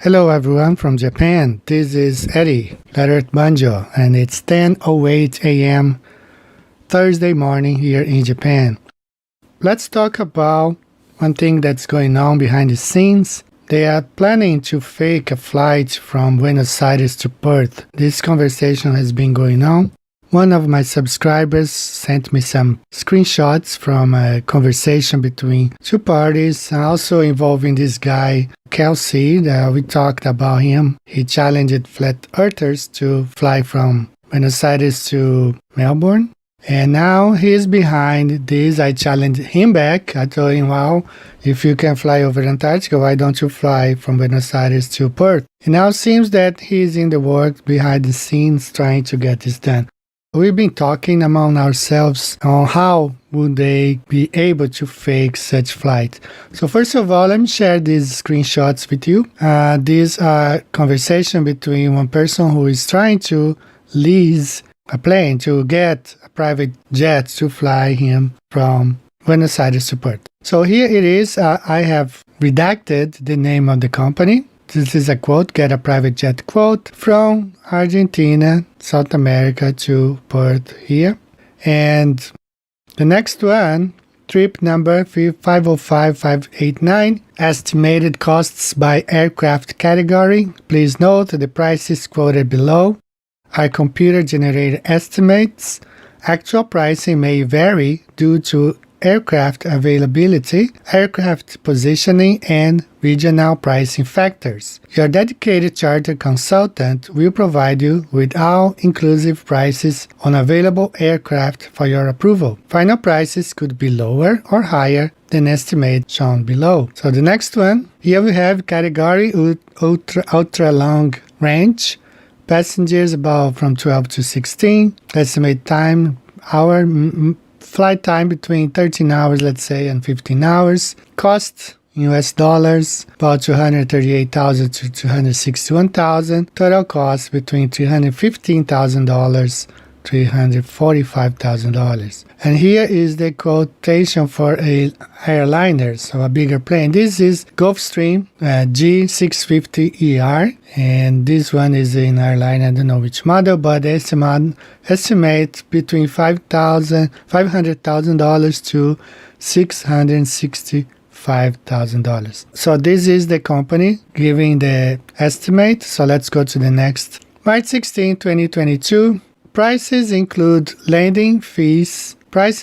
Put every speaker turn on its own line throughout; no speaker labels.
Hello everyone from Japan. This is Eddie, Flat Earth Banjo, and it's 10:08 a.m. Thursday morning here in Japan. Let's talk about one thing that's going on behind the scenes. They are planning to fake a flight from Buenos Aires to Perth. This conversation has been going on. One of my subscribers sent me some screenshots from a conversation between two parties, also involving this guy, Kelsey. We talked about him. He challenged flat earthers to fly from Buenos Aires to Melbourne. And now he's behind this. I challenged him back. I told him, well, if you can fly over Antarctica, why don't you fly from Buenos Aires to Perth? And now it seems that he's in the work behind the scenes trying to get this done. We've been talking among ourselves on how would they be able to fake such flight. So first of all, let me share these screenshots with you. These are conversation between one person who is trying to lease a plane to get a private jet to fly him from Buenos Aires to Perth. So here it is. I have redacted the name of the company. This is a quote, get a private jet quote from Argentina, South America to Perth here. And the next one, trip number 505589, estimated costs by aircraft category. Please note the prices quoted below are computer-generated estimates. Actual pricing may vary due to aircraft availability, aircraft positioning, and regional pricing factors. Your dedicated charter consultant will provide you with all-inclusive prices on available aircraft for your approval. Final prices could be lower or higher than estimate shown below. So the next one, here we have category ultra long range, passengers about from 12 to 16, estimate time, flight time between 13 hours, let's say, and 15 hours. Cost in US dollars, about $238,000 to $261,000. Total cost between $315,000 $345,000. And here is the quotation for a airliner, so a bigger plane. This is Gulfstream G650ER, and this one is an airliner. I don't know which model, but estimate between $500,000 to $665,000. So this is the company giving the estimate. So let's go to the next. March 16, 2022. Prices include landing fees. Federal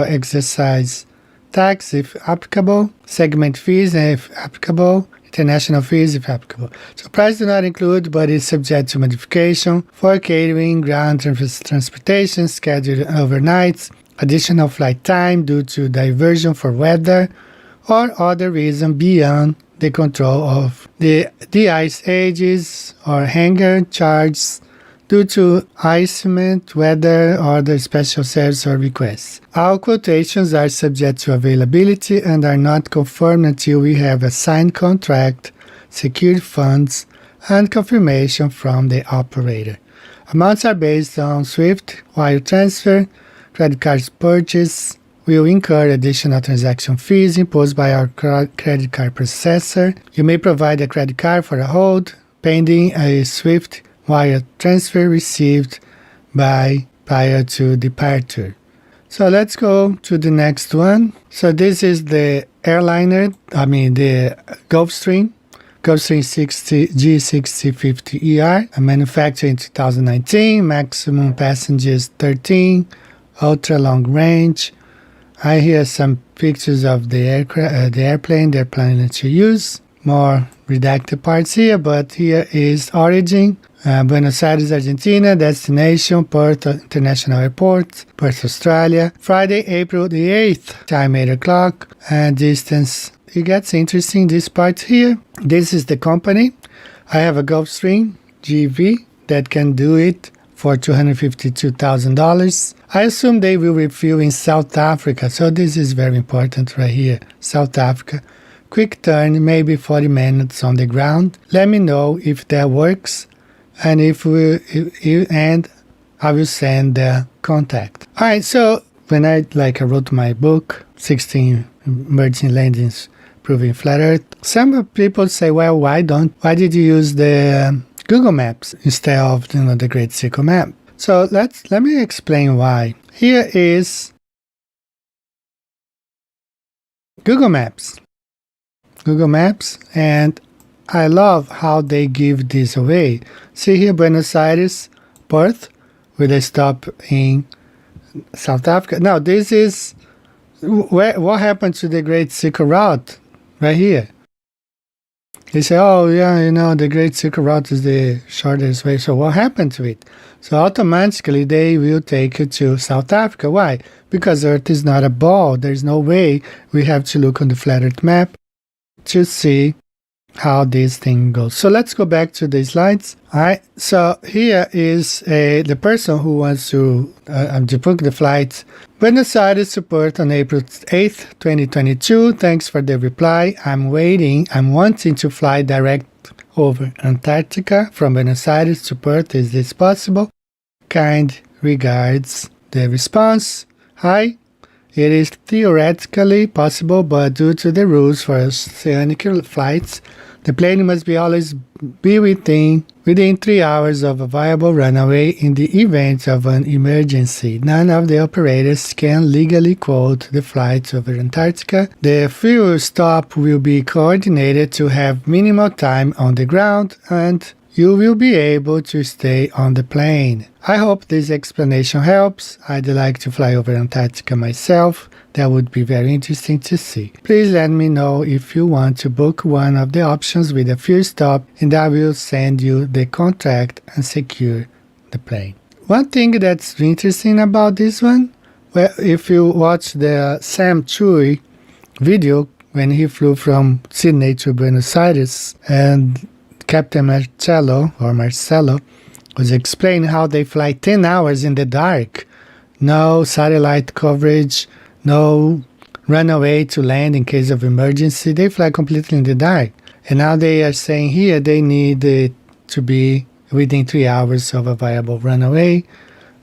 excise tax if applicable, segment fees if applicable, international fees if applicable. So price do not include, but is subject to modification for catering, ground transportation, scheduled overnights, additional flight time due to diversion for weather or other reason beyond the control of the ice ages or hangar charges due to icement, weather, or other special service or requests. All quotations are subject to availability and are not confirmed until we have a signed contract, secured funds, and confirmation from the operator. Amounts are based on SWIFT wire transfer. Credit cards purchase will incur additional transaction fees imposed by our credit card processor. You may provide a credit card for a hold, pending a SWIFT wire transfer received prior to departure. So let's go to the next one. So this is the airliner, the Gulfstream G650ER, manufactured in 2019, maximum passengers 13, ultra long range. I hear some pictures of the airplane they're planning to use. More redacted parts here, but here is origin. Buenos Aires, Argentina, destination, Perth International Airport, Perth, Australia. Friday, April the 8th, time 8 o'clock, and distance. It gets interesting, this part here. This is the company. I have a Gulfstream GV that can do it for $252,000. I assume they will refuel in South Africa, so this is very important right here, South Africa. Quick turn, maybe 40 minutes on the ground. Let me know if that works. And I will send the contact. All right, so when I wrote my book, 16 Emerging Landings Proving Flat Earth, Some people say, well, why did you use the Google Maps instead of the Great Circle map? So let me explain why. Here is Google Maps. Google Maps, and I love how they give this away. See here, Buenos Aires, Perth, with a stop in South Africa. Now, this is what happened to the Great Circle Route right here. They say, oh, yeah, the Great Circle Route is the shortest way. So what happened to it? So automatically they will take you to South Africa. Why? Because Earth is not a ball. There's no way. We have to look on the flat Earth map to see how this thing goes. So let's go back to the slides. All right. So here is the person who wants to book the flight. Buenos Aires to Perth on April 8th, 2022. Thanks for the reply. I'm waiting. I'm wanting to fly direct over Antarctica from Buenos Aires to Perth. Is this possible? Kind regards. The response. Hi. It is theoretically possible, but due to the rules for oceanic flights, the plane must always be within 3 hours of a viable runway in the event of an emergency. None of the operators can legally quote the flights over Antarctica. The fuel stop will be coordinated to have minimal time on the ground, and you will be able to stay on the plane. I hope this explanation helps. I'd like to fly over Antarctica myself. That would be very interesting to see. Please let me know if you want to book one of the options with a fuel stop, and I will send you the contract and secure the plane. One thing that's interesting about this one, well, if you watch the Sam Chui video when he flew from Sydney to Buenos Aires, and Captain Marcelo was explaining how they fly 10 hours in the dark. No satellite coverage, no runway to land in case of emergency. They fly completely in the dark. And now they are saying here they need it to be within 3 hours of a viable runway,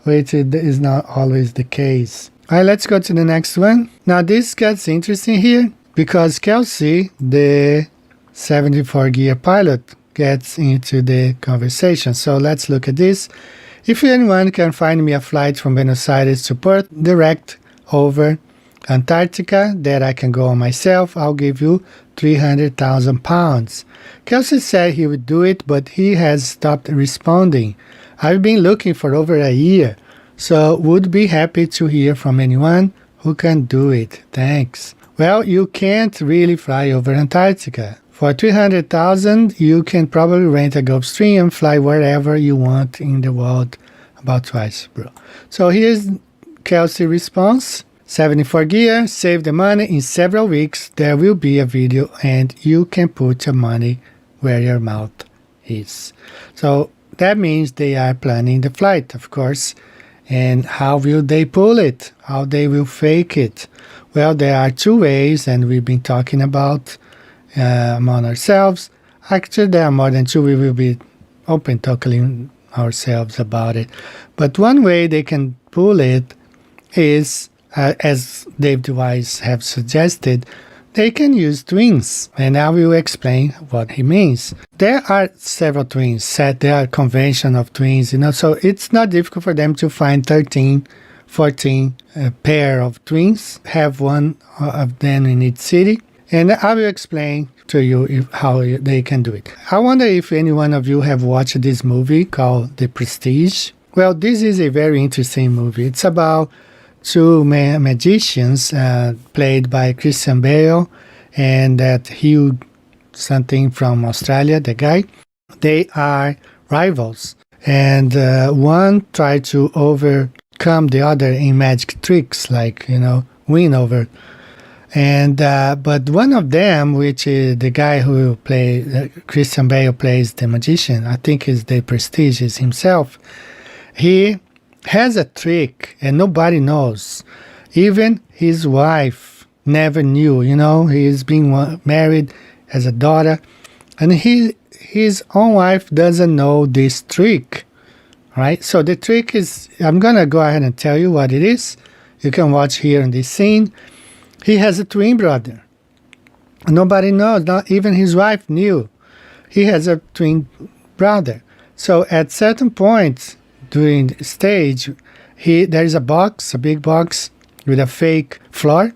which is not always the case. All right, let's go to the next one. Now this gets interesting here because Kelsey, the 74-gear pilot, gets into the conversation. So let's look at this. If anyone can find me a flight from Buenos Aires to Perth direct over Antarctica that I can go on myself, I'll give you £300,000. Kelsey said he would do it, but he has stopped responding. I've been looking for over a year, so would be happy to hear from anyone who can do it. Thanks. Well, you can't really fly over Antarctica. For $300,000, you can probably rent a Gulfstream and fly wherever you want in the world, about twice, bro. So here's Kelsey's response. 74 gear, save the money in several weeks. There will be a video and you can put your money where your mouth is. So that means they are planning the flight, of course. And how will they pull it? How they will fake it? Well, there are two ways, and we've been talking about among ourselves. Actually, there are more than two. We will be open talking ourselves about it. But one way they can pull it is, as David Wise have suggested, they can use twins, and I will explain what he means. There are several twins set. There are convention of twins, so it's not difficult for them to find 13, 14 pair of twins, have one of them in each city. And I will explain to you how they can do it. I wonder if any one of you have watched this movie called The Prestige. Well, this is a very interesting movie. It's about two magicians played by Christian Bale and that Hugh something from Australia, the guy. They are rivals. And one tried to overcome the other in magic tricks, like, win over. And but one of them, which is the guy who Christian Bale plays the magician, I think is The Prestige, is himself. He has a trick and nobody knows. Even his wife never knew. He's been married, has a daughter, and his own wife doesn't know this trick. Right? So the trick is, I'm gonna go ahead and tell you what it is. You can watch here in this scene. He has a twin brother. Nobody knows, not even his wife knew. He has a twin brother. So at certain points during the stage, there is a box, a big box with a fake floor.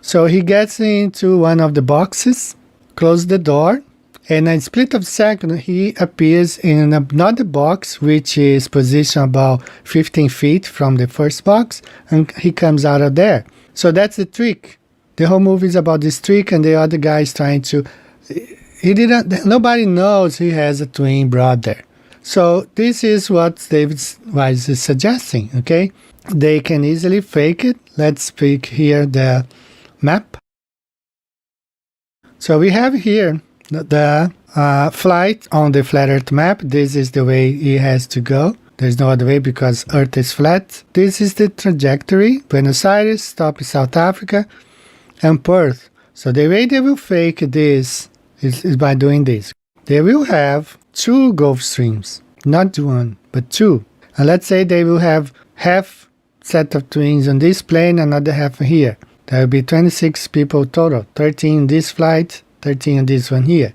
So he gets into one of the boxes, closes the door, and in a split of a second, he appears in another box, which is positioned about 15 feet from the first box, and he comes out of there. So that's the trick. The whole movie is about this trick, and the other guy is trying to... Nobody knows he has a twin brother. So this is what David Wise is suggesting, okay? They can easily fake it. Let's pick here the map. So we have here the flight on the flat Earth map. This is the way it has to go. There's no other way because Earth is flat. This is the trajectory. Buenos Aires, stop in South Africa, and Perth. So the way they will fake this is by doing this. They will have two Gulf Streams, not one, but two. And let's say they will have half set of twins on this plane, another half here. There will be 26 people total, 13 in this flight, 13 on this one here.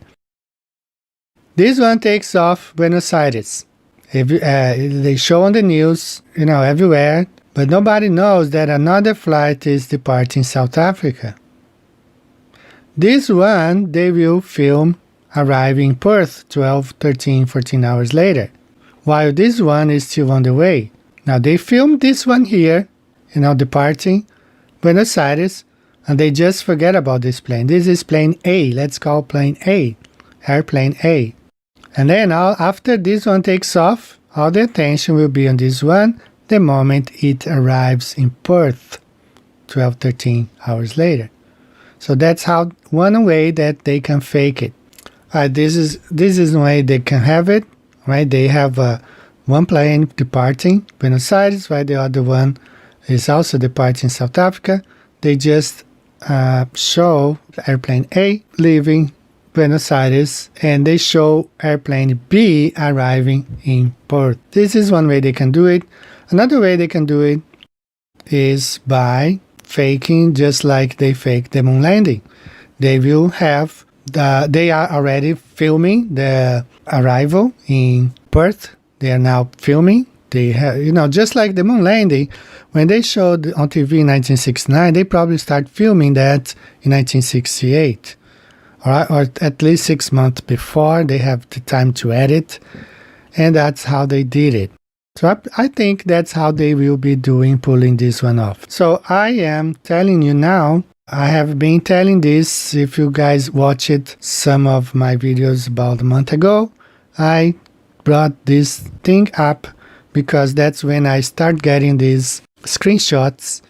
This one takes off Buenos Aires. They show on the news, everywhere, but nobody knows that another flight is departing South Africa. This one, they will film arriving in Perth 12, 13, 14 hours later, while this one is still on the way. Now they filmed this one here, departing Buenos Aires, and they just forget about this plane. This is plane A. Let's call plane A, airplane A. And then after this one takes off, all the attention will be on this one the moment it arrives in Perth 12, 13 hours later. So that's one way that they can fake it. This is one way they can have it, right? They have one plane departing Buenos Aires, while the other one is also departing South Africa. They just show airplane A leaving Buenos Aires, and they show airplane B arriving in Perth. This is one way they can do it. Another way they can do it is by faking, just like they faked the moon landing. They will have they are already filming the arrival in Perth. They are now filming. They have, just like the moon landing, when they showed on TV in 1969, they probably start filming that in 1968. Or at least 6 months before. They have the time to edit, and that's how they did it. So I think that's how they will be pulling this one off. So I am telling you now, I have been telling this, if you guys watched some of my videos about a month ago, I brought this thing up because that's when I start getting these screenshots.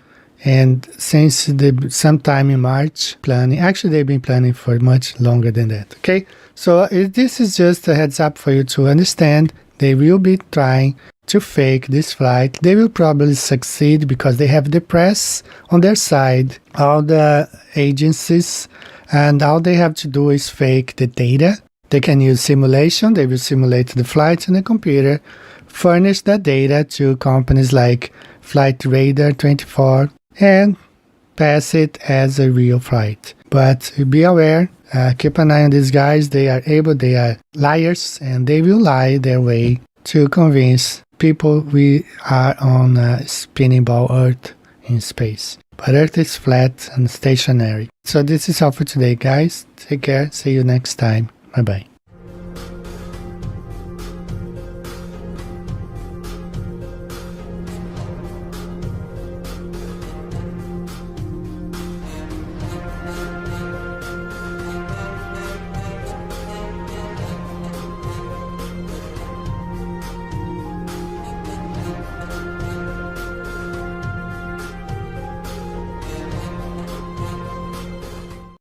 And since sometime in March, actually they've been planning for much longer than that, okay? So this is just a heads up for you to understand. They will be trying to fake this flight. They will probably succeed because they have the press on their side, all the agencies, and all they have to do is fake the data. They can use simulation. They will simulate the flights in the computer, furnish that data to companies like Flight Radar 24, and pass it as a real flight. But be aware, keep an eye on these guys. They are liars, and they will lie their way to convince people we are on a spinning ball Earth in space. But Earth is flat and stationary. So this is all for today, guys. Take care. See you next time. Bye-bye.